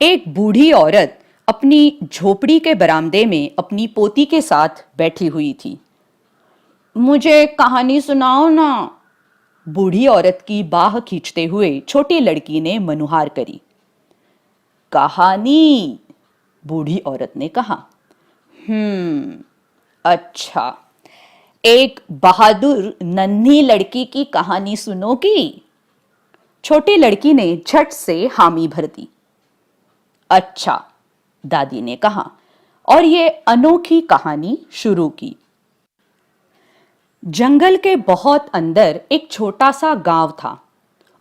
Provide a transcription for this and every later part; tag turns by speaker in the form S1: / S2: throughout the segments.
S1: एक बूढ़ी औरत अपनी झोपड़ी के बरामदे में अपनी पोती के साथ बैठी हुई थी। मुझे कहानी सुनाओ ना, बूढ़ी औरत की बाह खींचते हुए छोटी लड़की ने मनुहार करी। कहानी, बूढ़ी औरत ने कहा। अच्छा, एक बहादुर नन्ही लड़की की कहानी सुनोगी? छोटी लड़की ने झट से हामी भर दी। अच्छा, दादी ने कहा और ये अनोखी कहानी शुरू की। जंगल के बहुत अंदर एक छोटा सा गांव था।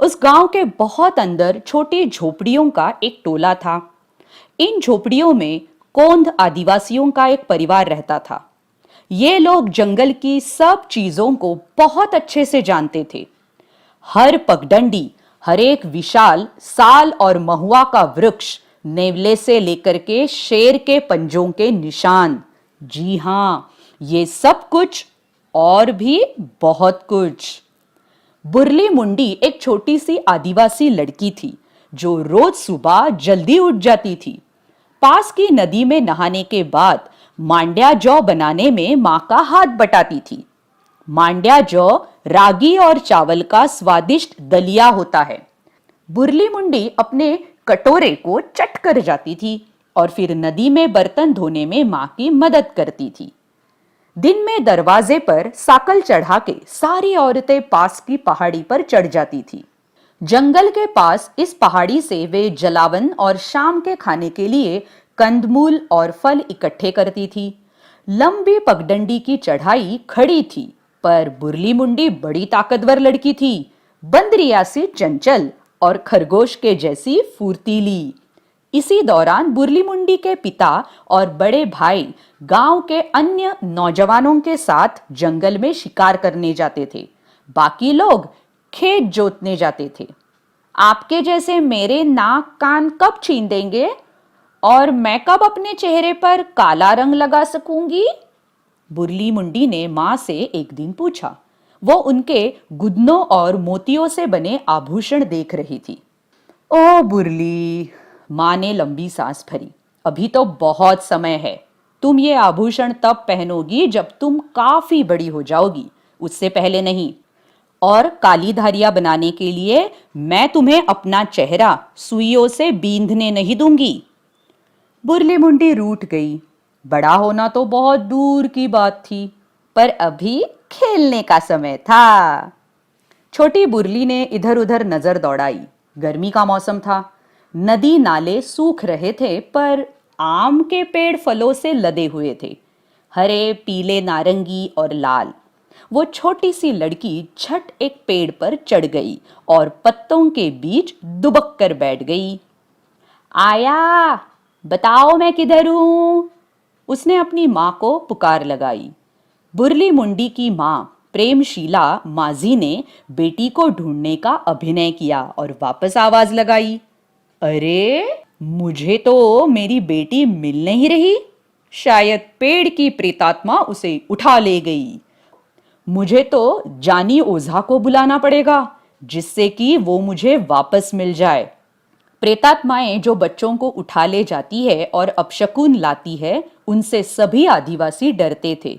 S1: उस गांव के बहुत अंदर छोटी झोपड़ियों का एक टोला था। इन झोपड़ियों में कोंद आदिवासियों का एक परिवार रहता था। ये लोग जंगल की सब चीजों को बहुत अच्छे से जानते थे। हर पगडंडी, हर एक विशाल साल और महुआ का वृक्ष, नेवले से लेकर के शेर के पंजों के निशान, जी हाँ, ये सब कुछ और भी बहुत कुछ। बुरली मुंडी एक छोटी सी आदिवासी लड़की थी जो रोज सुबह जल्दी उठ जाती थी। पास की नदी में नहाने के बाद मांड्या जौ बनाने में मां का हाथ बटाती थी। मांड्या जौ रागी और चावल का स्वादिष्ट दलिया होता है। बुरली मुंडी अपने कटोरे को चट कर जाती थी और फिर नदी में बर्तन धोने में मां की मदद करती थी। दिन में दरवाजे पर साकल चढ़ा के सारी औरतें पास की पहाड़ी पर चढ़ जाती थी। जंगल के पास इस पहाड़ी से वे जलावन और शाम के खाने के लिए कंदमूल और फल इकट्ठे करती थी। लंबी पगडंडी की चढ़ाई खड़ी थी, पर बुरली मुंडी बड़ी ताकतवर लड़की थी, बंदरिया सी चंचल और खरगोश के जैसी फुर्तीली। इसी दौरान बुरली मुंडी के पिता और बड़े भाई गांव के अन्य नौजवानों के साथ जंगल में शिकार करने जाते थे। बाकी लोग खेत जोतने जाते थे। आपके जैसे मेरे नाक कान कब छीन देंगे और मैं कब अपने चेहरे पर काला रंग लगा सकूंगी? बुरली मुंडी ने मां से एक दिन पूछा। वो उनके गुदनों और मोतियों से बने आभूषण देख रही थी। ओ बुरली, मां ने लंबी सांस भरी। अभी तो बहुत समय है। तुम ये आभूषण तब पहनोगी जब तुम काफी बड़ी हो जाओगी, उससे पहले नहीं। और काली धारियां बनाने के लिए मैं तुम्हें अपना चेहरा सुइयों से बींधने नहीं दूंगी। बुरली मुंडी रूठ गई। बड़ा होना तो बहुत दूर की बात थी, पर अभी खेलने का समय था। छोटी बुरली ने इधर उधर नजर दौड़ाई। गर्मी का मौसम था। नदी नाले सूख रहे थे, पर आम के पेड़ फलों से लदे हुए थे, हरे, पीले, नारंगी और लाल। वो छोटी सी लड़की झट एक पेड़ पर चढ़ गई और पत्तों के बीच दुबक कर बैठ गई। आया, बताओ मैं किधर हूं? उसने अपनी मां को पुकार लगाई। बुरली मुंडी की मां प्रेमशीला माजी ने बेटी को ढूंढने का अभिनय किया और वापस आवाज लगाई। अरे, मुझे तो मेरी बेटी मिल नहीं रही। शायद पेड़ की प्रेतात्मा उसे उठा ले गई। मुझे तो जानी ओझा को बुलाना पड़ेगा, जिससे कि वो मुझे वापस मिल जाए। प्रेतात्माएं जो बच्चों को उठा ले जाती है और अपशकुन लाती है, उनसे सभी आदिवासी डरते थे।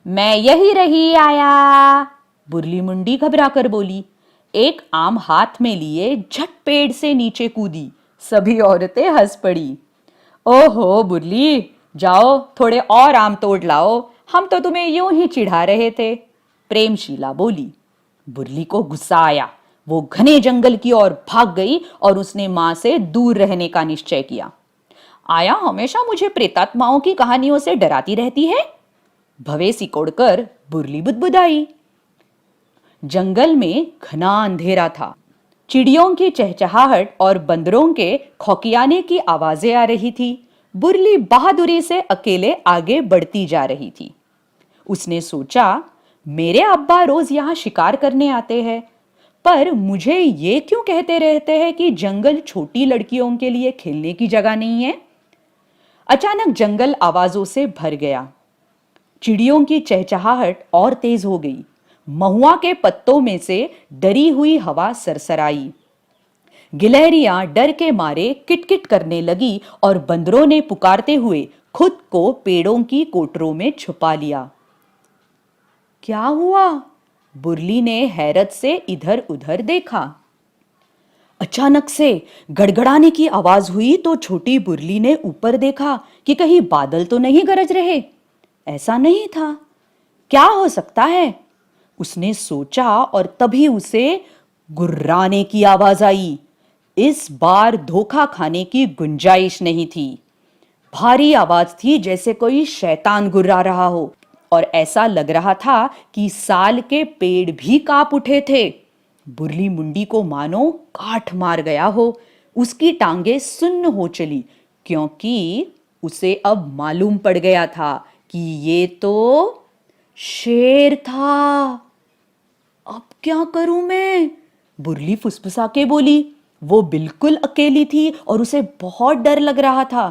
S1: मैं यही रही, आया, बुरली मुंडी घबरा कर बोली। एक आम हाथ में लिए झट पेड़ से नीचे कूदी। सभी औरतें हंस पड़ी। ओहो बुरली, जाओ थोड़े और आम तोड़ लाओ, हम तो तुम्हें यूं ही चिढ़ा रहे थे, प्रेमशीला बोली। बुरली को गुस्सा आया। वो घने जंगल की ओर भाग गई और उसने मां से दूर रहने का निश्चय किया। आया हमेशा मुझे प्रेतात्माओं की कहानियों से डराती रहती है, भवे सिकोड़कर बुरली बुदबुदाई। जंगल में घना अंधेरा था। चिड़ियों की चहचहाहट और बंदरों के खौकियाने की आवाजें आ रही थी। बुरली बहादुरी से अकेले आगे बढ़ती जा रही थी। उसने सोचा, मेरे अब्बा रोज यहाँ शिकार करने आते हैं, पर मुझे ये क्यों कहते रहते हैं कि जंगल छोटी लड़कियों के लिए खेलने की जगह नहीं है? अचानक जंगल आवाजों से भर गया। चिड़ियों की चहचहाहट और तेज हो गई। महुआ के पत्तों में से डरी हुई हवा सरसराई। गिलहरियां डर के मारे किटकिट करने लगी और बंदरों ने पुकारते हुए खुद को पेड़ों की कोटरों में छुपा लिया। क्या हुआ? बुर्ली ने हैरत से इधर उधर देखा। अचानक से गड़गड़ाने की आवाज हुई तो छोटी बुर्ली ने ऊपर देखा कि कहीं बादल तो नहीं गरज रहे। ऐसा नहीं था। क्या हो सकता है? उसने सोचा और तभी उसे गुर्राने की आवाज आई। इस बार धोखा खाने की गुंजाइश नहीं थी। भारी आवाज थी, जैसे कोई शैतान गुर्रा रहा हो, और ऐसा लग रहा था कि साल के पेड़ भी कांप उठे थे। बुर्ली मुंडी को मानो काठ मार गया हो। उसकी टांगे सुन्न हो चली, क्योंकि उसे अब मालूम पड़ गया था कि ये तो शेर था। अब क्या करूं मैं? बुर्ली फुसफुसा के बोली। वो बिल्कुल अकेली थी और उसे बहुत डर लग रहा था।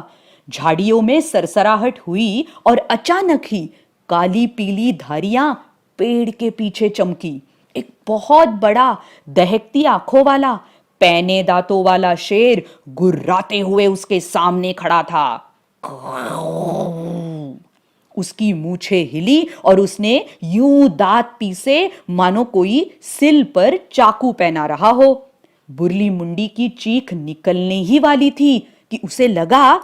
S1: झाड़ियों में सरसराहट हुई और अचानक ही काली पीली धारियां पेड़ के पीछे चमकी। एक बहुत बड़ा, दहकती आंखों वाला, पैने दांतों वाला शेर गुर्राते हुए उसके सामने खड़ा था। उसकी मूछें हिली और उसने यूं दांत पीसे मानो कोई सिल पर चाकू पहना रहा हो। बुर्ली मुंडी की चीख निकलने ही वाली थी कि उसे लगा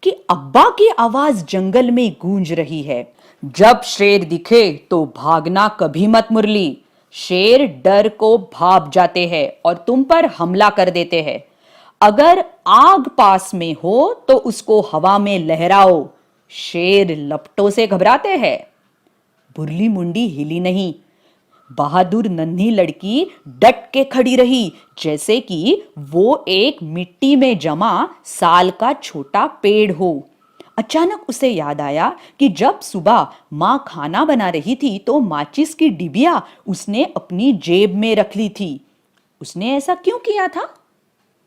S1: कि अब्बा की आवाज जंगल में गूंज रही है। जब शेर दिखे तो भागना कभी मत मुरली। शेर डर को भाप जाते हैं और तुम पर हमला कर देते हैं। अगर आग पास में हो तो उसको हवा में लहराओ। शेर लपटों से घबराते हैं। बुर्ली मुंडी हिली नहीं। बहादुर नन्ही लड़की डट के खड़ी रही, जैसे कि वो एक मिट्टी में जमा साल का छोटा पेड़ हो। अचानक उसे याद आया कि जब सुबह माँ खाना बना रही थी तो माचिस की डिबिया उसने अपनी जेब में रख ली थी। उसने ऐसा क्यों किया था?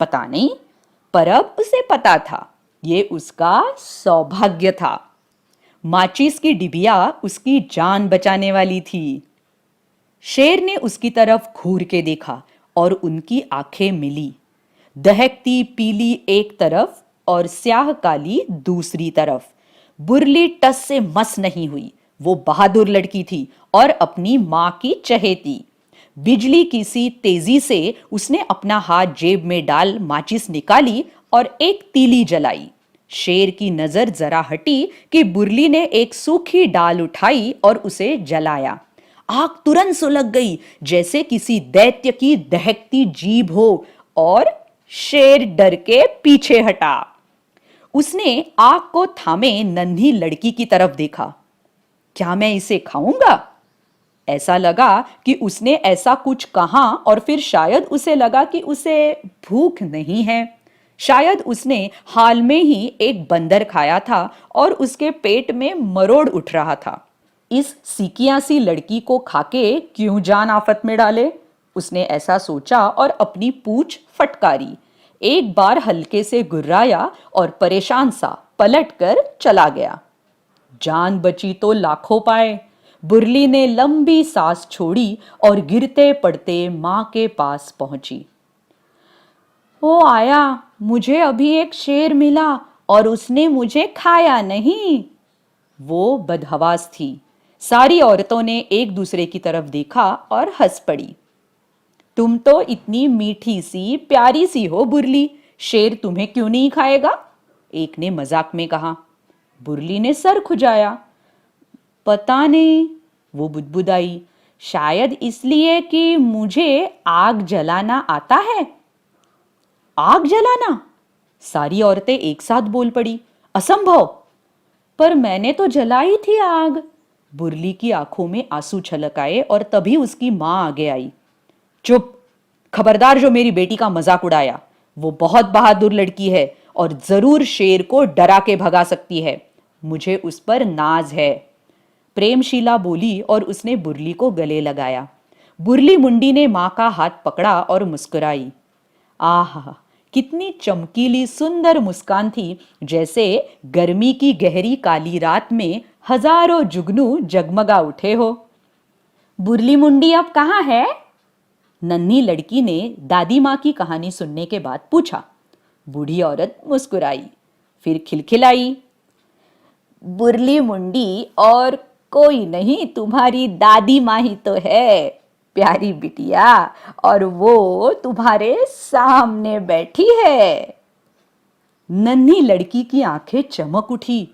S1: पता नहीं, पर अब उसे पता था, ये उसका सौभाग्य था। माचिस की डिबिया उसकी जान बचाने वाली थी। शेर ने उसकी तरफ घूर के देखा और उनकी आंखें मिली। दहकती पीली एक तरफ और स्याह काली दूसरी तरफ। बुर्ली टस से मस नहीं हुई। वो बहादुर लड़की थी और अपनी मां की चहेती। बिजली की सी तेजी से उसने अपना हाथ जेब में डाल माचिस निकाली और एक तीली जलाई। शेर की नजर जरा हटी कि बुर्ली ने एक सूखी डाल उठाई और उसे जलाया। आग तुरंत सुलग गई, जैसे किसी दैत्य की दहकती जीभ हो, और शेर डर के पीछे हटा। उसने आग को थामे नन्ही लड़की की तरफ देखा। क्या मैं इसे खाऊंगा? ऐसा लगा कि उसने ऐसा कुछ कहा और फिर शायद उसे लगा कि उसे भूख नहीं है। शायद उसने हाल में ही एक बंदर खाया था और उसके पेट में मरोड़ उठ रहा था। इस सिकियासी लड़की को खाके क्यों जान आफत में डाले? उसने ऐसा सोचा और अपनी पूंछ फटकारी। एक बार हल्के से गुर्राया और परेशान सा पलटकर चला गया। जान बची तो लाखों पाए। बुर्ली ने लंबी सांस छोड़ी और गिरते पड़ते मां के पास पहुंची। ओ आया, मुझे अभी एक शेर मिला और उसने मुझे खाया नहीं। वो बदहवास थी। सारी औरतों ने एक दूसरे की तरफ देखा और हंस पड़ी। तुम तो इतनी मीठी सी प्यारी सी हो बुर्ली, शेर तुम्हें क्यों नहीं खाएगा? एक ने मजाक में कहा। बुर्ली ने सर खुजाया। पता नहीं, वो बुदबुदाई। शायद इसलिए कि मुझे आग जलाना आता है। आग जलाना? सारी औरतें एक साथ बोल पड़ी। असंभव। पर मैंने तो जलाई थी आग। बुर्ली की आंखों में आंसू छलक आए और तभी उसकी मां आगे आई। चुप, खबरदार जो मेरी बेटी का मजाक उड़ाया। वो बहुत बहादुर लड़की है और जरूर शेर को डरा के भगा सकती है। मुझे उस पर नाज है। प्रेमशीला बोली और उसने बुर्ली को गले लगाया। बुर्ली मुंडी ने मां का हाथ पकड़ा और मुस्कुराई। आहा, कितनी चमकीली सुंदर मुस्कान थी, जैसे गर्मी की गहरी काली रात में हजारों जुगनू जगमगा उठे हो। बुर्ली मुंडी अब कहाँ है? नन्ही लड़की ने दादी माँ की कहानी सुनने के बाद पूछा। बूढ़ी औरत मुस्कुराई, फिर खिलखिलाई, बुरली मुंडी और कोई नहीं, तुम्हारी दादी माँ ही तो है प्यारी बिटिया, और वो तुम्हारे सामने बैठी है। नन्ही लड़की की आंखें चमक उठी।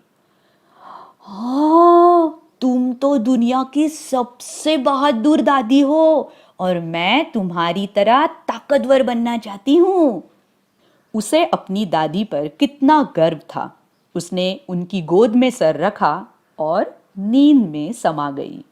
S1: हाँ, तुम तो दुनिया की सबसे बहादुर दादी हो और मैं तुम्हारी तरह ताकतवर बनना चाहती हूँ। उसे अपनी दादी पर कितना गर्व था। उसने उनकी गोद में सर रखा और नींद में समा गई।